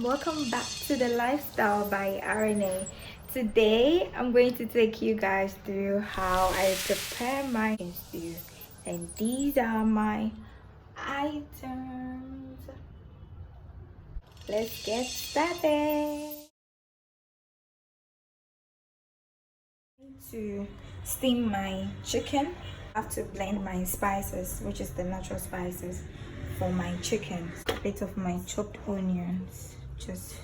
and welcome back to the Lifestyle by RNA. Today I'm going to take you guys through how I prepare my stew, and these are my items. Let's get started. To steam my chicken, I have to blend my spices, which is the natural spices for my chicken. A bit of my chopped onions just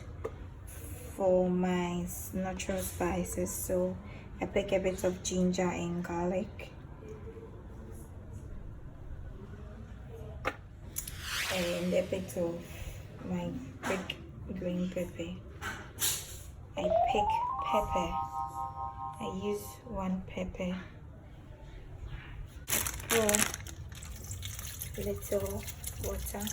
for my natural spices. So I pick a bit of ginger and garlic, and a bit of my big green pepper. I pick pepper. I use one pepper. Pour little water.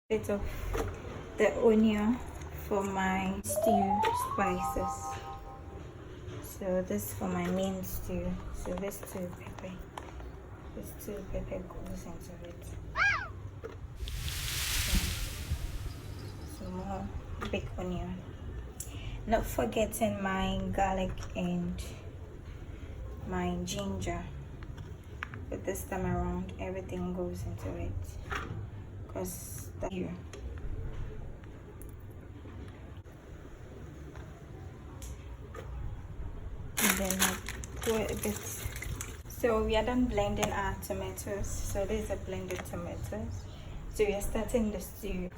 Bit of the onion for my stew spices. So this for my main stew. So this two pepper goes into it. Some more big onion. Not forgetting my garlic and my ginger. But this time around, everything goes into it, because here. And then I pour a bit. So we are done blending our tomatoes. So these are blended tomatoes. So we are starting the stew.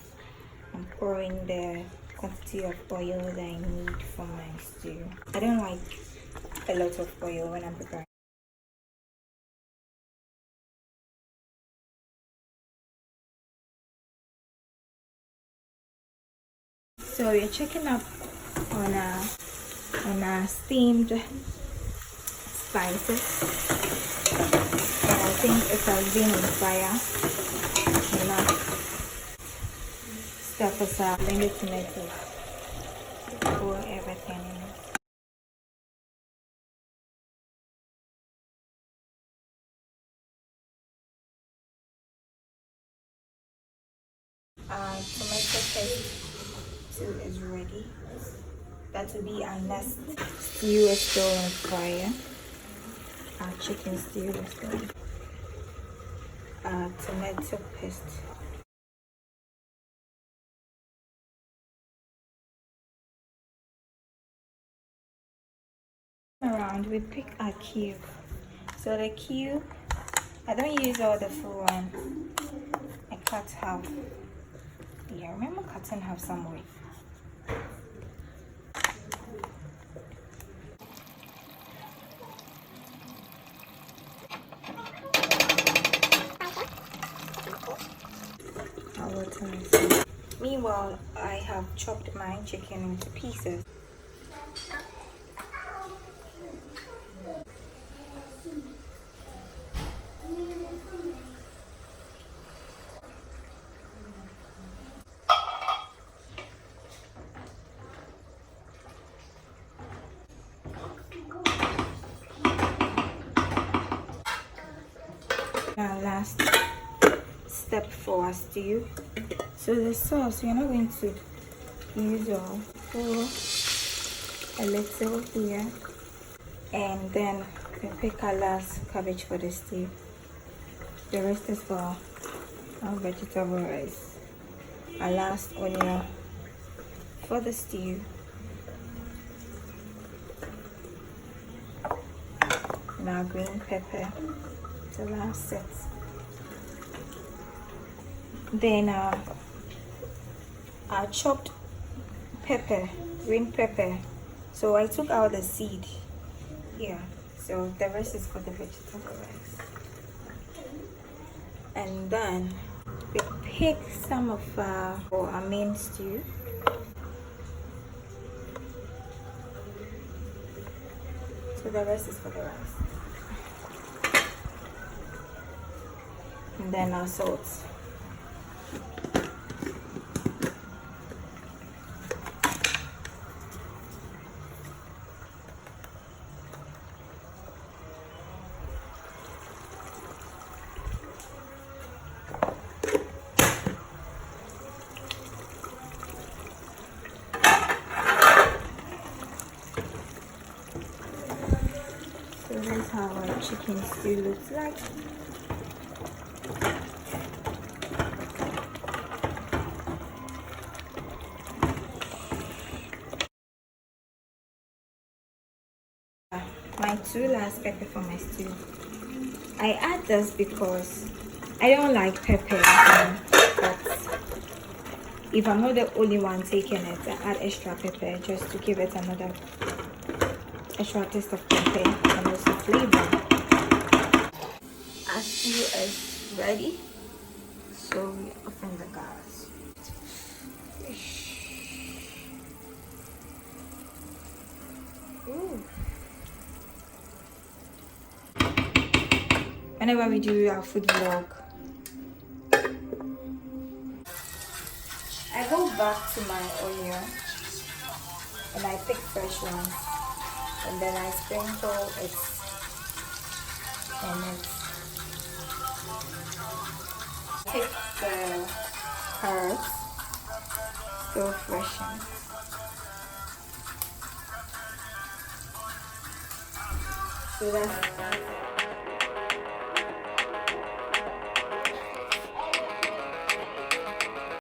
I'm pouring the quantity of oil that I need for my stew. I don't like a lot of oil when I'm preparing. So we're checking up on our steamed spices, and I think it has been on fire enough. Step aside, blended tomatoes, pour everything in. Tomato paste too is ready. That will be our next stew is still on fire. Our chicken stew is ready. Tomato paste. Around, we pick our cube. So the cube, I don't use all the full one. I cut half. Yeah, remember cutting half some way. Meanwhile, I have chopped my chicken into pieces. Now last step for our stew. So the sauce, we're not going to use all. Pour a little here, and then we pick our last cabbage for the stew. The rest is for our vegetable rice. Our last onion for the stew. And our green pepper, the last set. Then our chopped pepper, green pepper. So I took out the seed here. So the rest is for the vegetable rice. And then we pick some of for our main stew. So the rest is for the rice. then our salt. So that's how our chicken stew looks like. My 2 last pepper for my stew. I add this because I don't like pepper, but if I'm not the only one taking it, I add extra pepper just to give it another extra taste of pepper and also flavor. Our stew is ready, so we open the gas. Ooh. Whenever we do our food vlog, I go back to my onion and I pick fresh ones, and then I sprinkle it on it. Take the carrots, still fresh. So that's